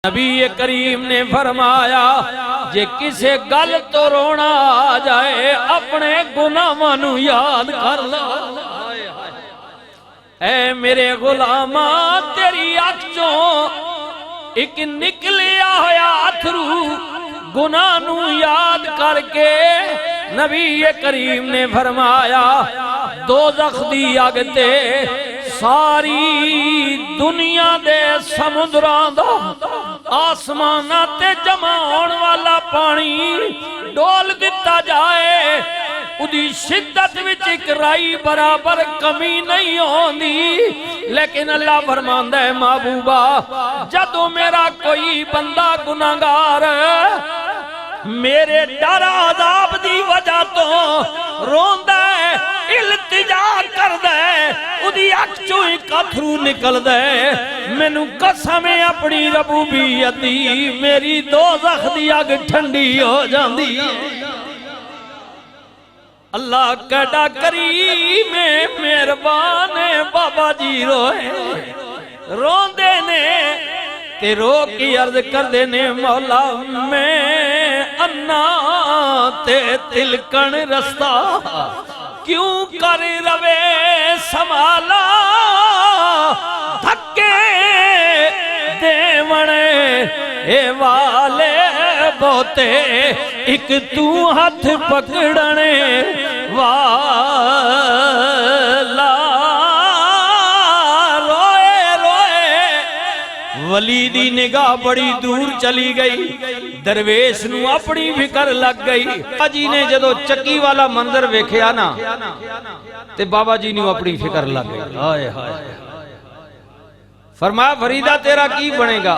नबी करीम ने फरमाया जे किसे गल तो रोना आ जाए अपने गुनाहां नू याद कर लो। ऐ मेरे गुलामा तेरी अख चों एक निकलिया होया अथरू गुनाह नू याद करके नबी करीम ने फरमाया दोज़ख दी अग ते सारी दुनिया दे समुद्रां दा आसमाना ते जमा होने वाला पानी डोल दिता जाए उदी शिद्दत विच एक राई बराबर कमी नहीं होंदी। लेकिन अल्लाह फरमांदा है महबूबा जदों मेरा कोई बंदा गुनाहगार मेरे डर अज़ाब दी वजह तो रोंदा है इल्तिजा करदा है उदी अख चों एक अथरू निकलदा है मैनू कसम है अपनी रबूबियत दी मेरी दोज़ख दी अग ठंडी हो जांदी है। अल्लाह कड़ा करीम मेहरबान है बाबा जी रोए रोंदे ने ते रो की अर्ज करदे ने मौला मैं अन्ना ते तिलकन रस्ता क्यों कर रवे संभाला धक्के देवण ए वाले बोते एक तू हाथ पकड़ने वाला रोए रोए वली दी निगाह बड़ी दूर चली गई दरवेश नू अपनी फिकर लग गई। जी ने जदों चक्की वाला मंजर वेखिया ना ते बाबा जी नू अपनी फिकर लग गई। हाय हाय फरमाया फरीदा तेरा की बनेगा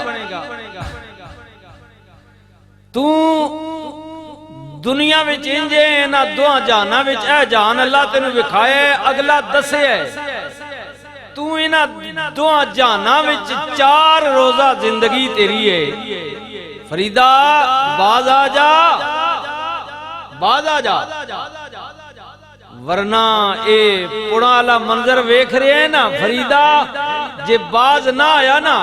तू दुनिया विच इंजे ना दुआ जाना विच ए जान अल्लाह तेनू विखाए अगला दसे तू इना दुआ जाना विच 4 रोजा जिंदगी तेरी है फरीदा बाज आ जा वरना ए पुड़ा वाला मंजर वेख रहे हैं ना फरीदा जे बाज ना आया ना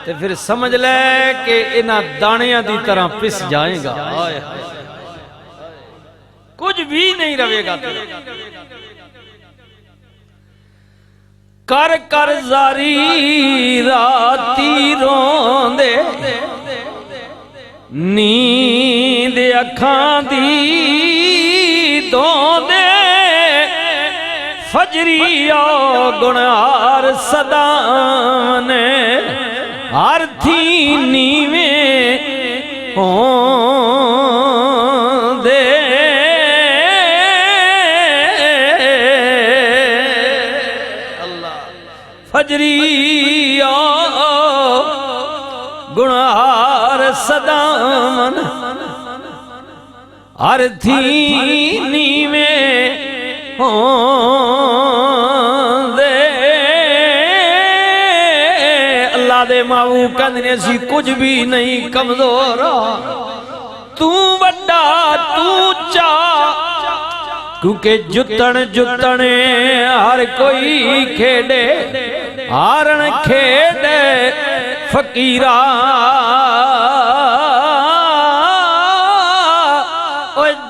तो फिर समझ ले कि इन्हां दानियां दी तरह पिस जाएगा कुछ भी नहीं रहेगा। कर कर जारी राती रोंदे नींद अखां दी धोंदे फजरिया गुनार सदा ने हर थी नीवे होंदे अल्लाह फजरिया गुनार सदा हर थी नीवे होंदे अल्लाह दे माऊ कहंदे सी कुछ भी नहीं कमजोर तू बड़ा तू चा क्योंकि जुतन जुतने हर कोई खेडे हारण खेडे फकीरा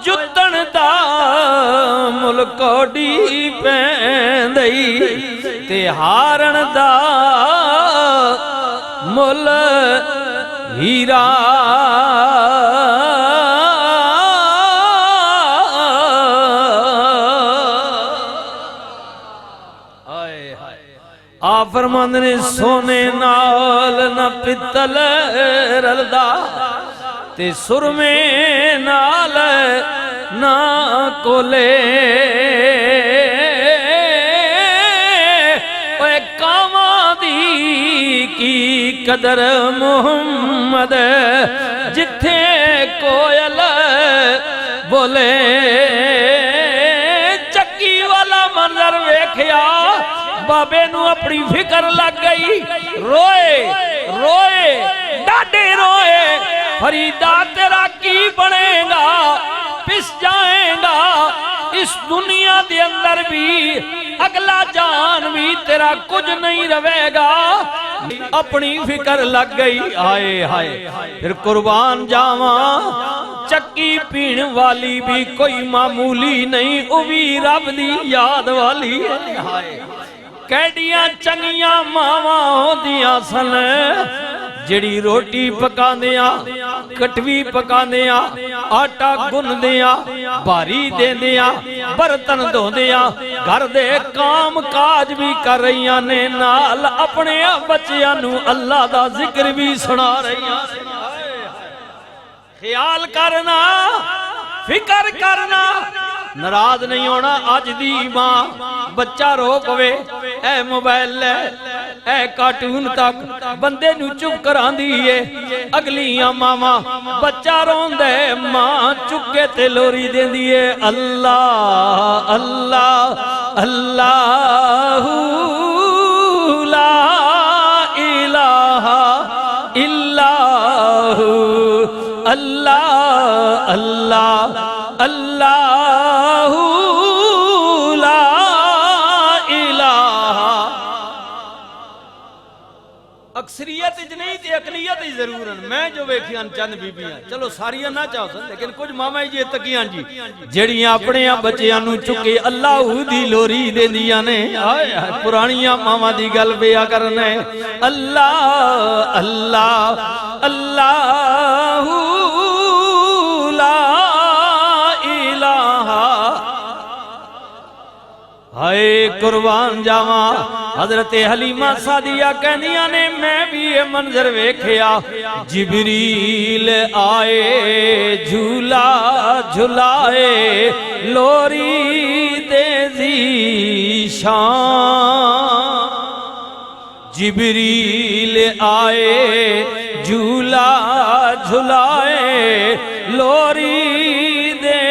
जुतन दा मुल कोडी पैंदई ते हारण दा मुल हीरा आ फरमांदे ने सोने नाल न पित्तल रलदा ते सुरमे नाल ना कोले ओए कावां दी की कदर मुहम्मद जिथे कोयल बोले चक्की वाला मंजर वेखिया बाबे नू अपनी फिकर लग गई रोए रोए डाडे रोए फरीदा तेरा की बनेगा पिस जाएगा इस दुनिया दे अंदर भी अगला जान भी तेरा कुछ नहीं रवेगा। अपनी फिक्र लग गई, हाय हाय फिर कुर्बान जावा। चक्की पीण वाली भी कोई मामूली नहीं, वो भी रब दी याद वाली है। हाय कैडियां चंगियां मावां होंदियां सन, जिहड़ी रोटी पकांदियां, कटवी पकांदियां, आटा गुनदियां, भारी देंदियां, बर्तन धोंदियां, घर दे काम काज भी कर रही ने, नाल अपने बच्चियां नू अल्लाह दा जिक्र भी सुना रही। ख्याल करना, फिक्र करना, नाराज नहीं होना। अज दी मां बच्चा रो पवे, ए मोबाइल ले, ए कार्टून तक बंदे नू चुप करांदी है। अगलियां मावां बच्चा रोंदे, मां चुके ते लोरी देंदी है। अल्लाह अल्लाह अल्लाहू ला इलाहा इल्लाहू, अल्लाह अल्लाह अल्लाहू ला इलाहा। अक्सरियत च नहीं ते अकलियत च जरूर हैं। मैं जो वेखियां चंद बीबियां, चलो सारियां ना चाहो सन, लेकिन कुछ मामा जी तकियां जी जड़ियां अपने बच्चियां नू चुके अल्लाह दी लोरी देंदियां ने। हाय हाय पुरानियां मामा दी गल पिया करने। अल्लाह अल्लाह अल्लाहू ला इलाहा। हाय कुर्बान जावा। हजरत हलीमा सादिया कहनिया ने, मैं भी ये मंजर वेखिया। जिबरील आए झूला झुलाए, लोरी दे ज़ीशान। जिबरील आए झूला झुलाए, लोरी दे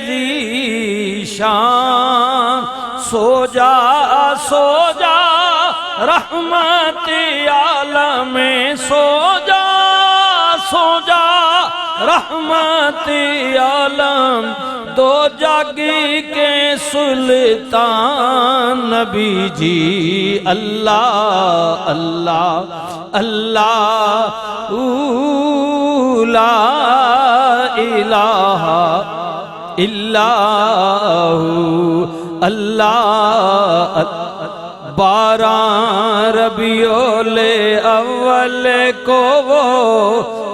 ज़ीशान। सो जा रहमत आलम, सो जा रहमत आलम। दो जग के सुल्तान नबी जी। अल्लाह अल्लाह अल्लाह ला इलाहा इल्लाहू, अल्लाह। 12 रबियोल अव्वल को वो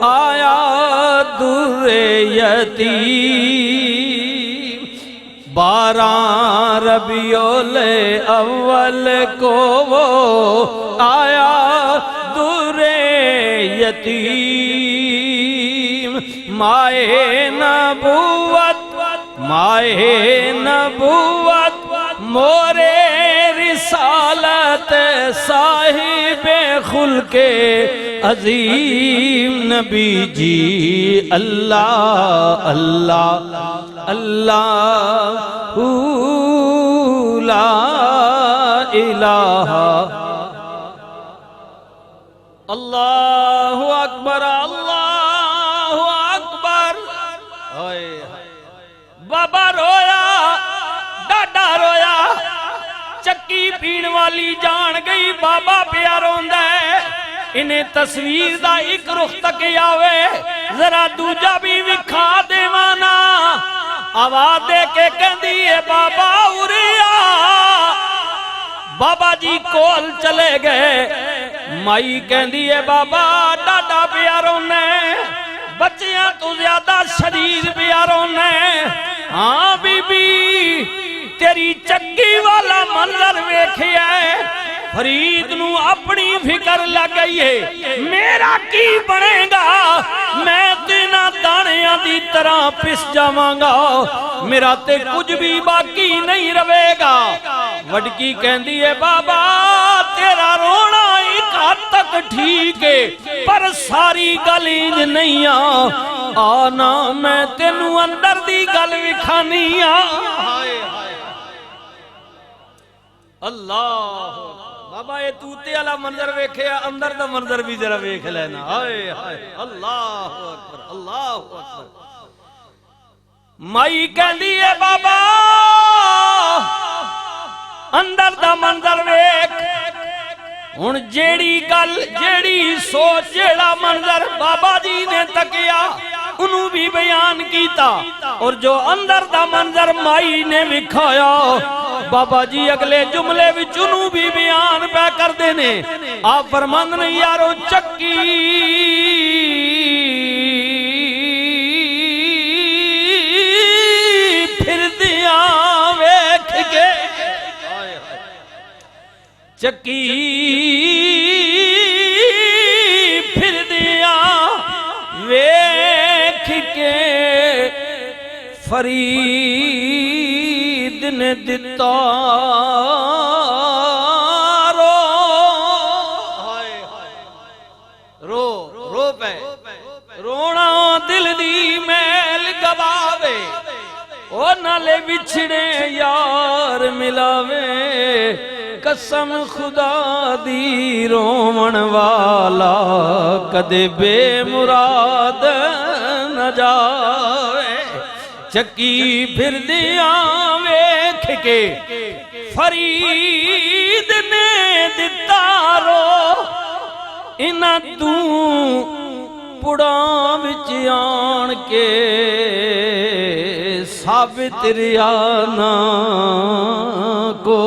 आया दुर्रे यतीम। 12 रबियोल अव्वल को वो आया दुर्रे यतीम। माए नबुवत मोरे रिसालत, साहिबे खुल्के अजीम नबी जी। अल्लाह अल्लाह अल्लाहू ला इलाहा। अल्लाहु अकबर अल्लाहु अकबर। बाबा रोया, डाडा रोया। चक्की पीण वाली जान गई, बाबा पिया रोंदा है। इन्हें तस्वीर दा एक रुख तक आवे, जरा दूजा भी विखा देवाना। आवाज दे के कहती है, बाबा उरे आ। बाबा जी कोल चले गए। माई कहती है, बाबा डाडा पिया रोने, बच्चियां तो ज्यादा शरीर पिया रोने। हाँ बीबी, तेरी चक्की वाला मंजर वेखिया है, फरीद नू अपनी फिक्र लग गई है। मेरा की बनेगा, मैं तेना दानिया दी तरह पिस जावांगा, मेरा ते कुछ भी बाकी नहीं रहेगा। वडकी कहती है, बाबा तेरा रोना एक हद तक ठीक है, पर सारी गल इंज नहीं आना, मैं तेनू अंदर दी गल विखानी आ। अल्लाह बाबा, ये तूते वाला मंजर वेखे, अंदर दा मंजर भी जरा वेख लेना। हाय हाय, अल्लाह अकबर अल्लाह अकबर। माई कहती है, बाबा अंदर दा मंजर वेख हुण जेड़ी गल जेड़ी सोच जेड़ा मंजर बाबा जी ने तकिया उन्हों भी बयान कीता और जो अंदर दा मंजर माई ने विखाया बाबा जी अगले जुमले विच उन्हों भी बयान पै करदे ने। आप फरमांदे ने यारो चक्की फिरदियां वेख के चक्की फिरदियां वेख के फरीद ने दिता रो रो रो पे रोना दिल दी मैल गवावे ओ नाले बिछड़े यार मिलावे कसम खुदा दी रोवण वाला कदे बेमुराद न जावे। चक्की फिरदियां वेख के फरीद ने दिता रो इना तू पुड़ा विच आन के साबित रिया ना को